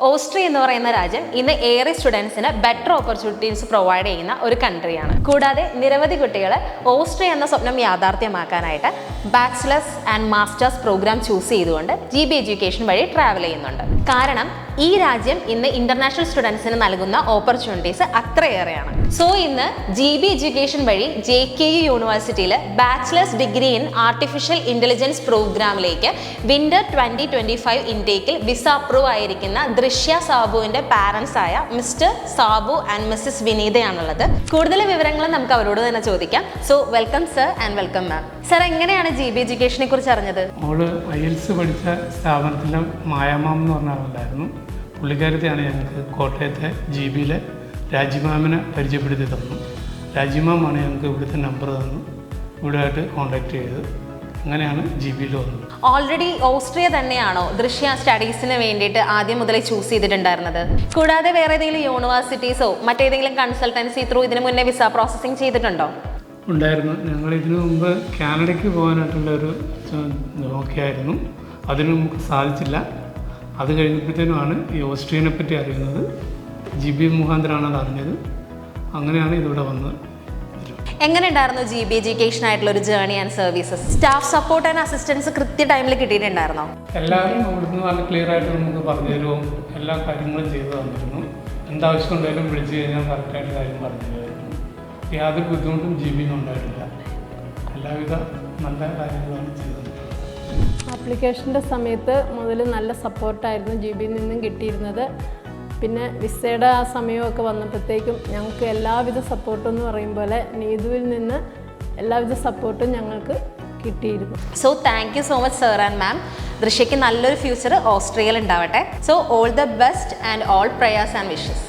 Austria എന്ന് പറയുന്ന രാജ്യം ഇന്ന് ഏറെ സ്റ്റുഡൻസിന് ബെറ്റർ ഓപ്പർച്യൂണിറ്റീസ് പ്രൊവൈഡ് ചെയ്യുന്ന ഒരു കൺട്രിയാണ്. കൂടാതെ നിരവധി കുട്ടികൾ ഓസ്ട്രിയ എന്ന സ്വപ്നം യാഥാർത്ഥ്യമാക്കാനായിട്ട് bachelors and masters program choose ചെയ്തുകൊണ്ട് GB എഡ്യൂക്കേഷൻ വഴി ട്രാവൽ ചെയ്യുന്നുണ്ട്. കാരണം ഈ രാജ്യം ഇന്ന് ഇന്റർനാഷണൽ സ്റ്റുഡൻസിന് നൽകുന്ന ഓപ്പർച്യൂണിറ്റീസ് അത്രയേറെയാണ്. സോ ഇന്ന് GB എഡ്യൂക്കേഷൻ വഴി JKU യൂണിവേഴ്സിറ്റിയിൽ bachelors degree in artificial intelligence പ്രോഗ്രാമിലേക്ക് വിന്റർ 2025 ഇൻടേക്കിൽ വിസ അപ്രൂവ് ആയിരിക്കുന്ന ദൃശ്യ സാബുവിന്റെ പാരന്റ്സ് ആയ മിസ്റ്റർ സാബു ആൻഡ് മിസ്സസ് വിനീതയാണുള്ളത്. കൂടുതൽ വിവരങ്ങൾ നമുക്ക് അവരോട് തന്നെ ചോദിക്കാം. So welcome sir and welcome ma'am. Sir, എങ്ങനെയാണ് GB എഡ്യൂക്കേഷനെ കുറിച്ച് അറിഞ്ഞത്? അവള് IELTS പഠിച്ച സ്ഥാപനത്തിലെ മായാമാം എന്ന് പറഞ്ഞ ആളുണ്ടായിരുന്നു. പുള്ളിക്കാരത്തെയാണ് ഞങ്ങൾക്ക് കോട്ടയത്തെ GBയിലെ രാജിമാമിനെ പരിചയപ്പെടുത്തി തന്നു. രാജിമാമാണ് ഞങ്ങൾക്ക് ഇവിടുത്തെ നമ്പർ തന്നു. ഇവിടെയായിട്ട് കോൺടാക്ട് ചെയ്ത് അങ്ങനെയാണ് GBയിൽ വന്നത്. ഓൾറെഡി ഓസ്ട്രിയ തന്നെയാണോ ദൃശ്യ സ്റ്റഡീസിന് വേണ്ടിയിട്ട് ആദ്യം മുതലേ ചൂസ് ചെയ്തിട്ടുണ്ടായിരുന്നത്? കൂടാതെ വേറെ ഏതെങ്കിലും യൂണിവേഴ്സിറ്റീസോ മറ്റേതെങ്കിലും കൺസൾട്ടൻസി ത്രൂ ഇതിനു മുന്നേ വിസ പ്രോസസ്സിംഗ് ചെയ്തിട്ടുണ്ടോ? ഉണ്ടായിരുന്നു. ഞങ്ങൾ ഇതിനു മുമ്പ് കാനഡയ്ക്ക് പോകാനായിട്ടുള്ളൊരു നോക്കിയായിരുന്നു. അതിന് നമുക്ക് സാധിച്ചില്ല. അത് കഴിഞ്ഞപ്പോഴത്തേനുമാണ് ഈ ഓസ്ട്രിയനെ പറ്റി അറിയുന്നത്. GB മുഖാന്തരമാണ് അത് അറിഞ്ഞത്. അങ്ങനെയാണ് ഇതിവിടെ വന്നത്. എങ്ങനെ ഉണ്ടായിരുന്നു GB എഡ്യൂക്കേഷൻ ആയിട്ടുള്ള ഒരു journey and services? Staff support and assistance കൃത്യ ടൈമിൽ കിട്ടിയിട്ടുണ്ടായിരുന്നോ? എല്ലാവരും ഇവിടുന്ന് നല്ല ക്ലിയർ ആയിട്ട് നമുക്ക് പറഞ്ഞു തരുമോ, എല്ലാ കാര്യങ്ങളും ചെയ്തു തന്നിരുന്നു. എന്താവശ്യം ഉണ്ടായാലും വിളിച്ചു കഴിഞ്ഞാൽ കറക്റ്റായിട്ട് കാര്യം പറഞ്ഞു തരുമായിരുന്നു. യാതൊരു ബുദ്ധിമുട്ടും GB ഉണ്ടായിട്ടില്ല. എല്ലാവിധ നല്ല കാര്യങ്ങളാണ് ചെയ്തത്. ആപ്ലിക്കേഷൻ്റെ സമയത്ത് മുതൽ നല്ല സപ്പോർട്ടായിരുന്നു GBയിൽ നിന്നും കിട്ടിയിരുന്നത്. പിന്നെ വിസയുടെ ആ സമയമൊക്കെ വന്നപ്പോഴത്തേക്കും ഞങ്ങൾക്ക് എല്ലാവിധ സപ്പോർട്ടും എന്ന് പറയും പോലെ നീതുവിൽ നിന്ന് എല്ലാവിധ സപ്പോർട്ടും ഞങ്ങൾക്ക് കിട്ടിയിരുന്നു. So thank you so much sir and ma'am. ദൃശ്യയ്ക്ക് നല്ലൊരു ഫ്യൂച്ചർ ഓസ്ട്രിയയിൽ ഉണ്ടാവട്ടെ. So all the best and all prayers and wishes.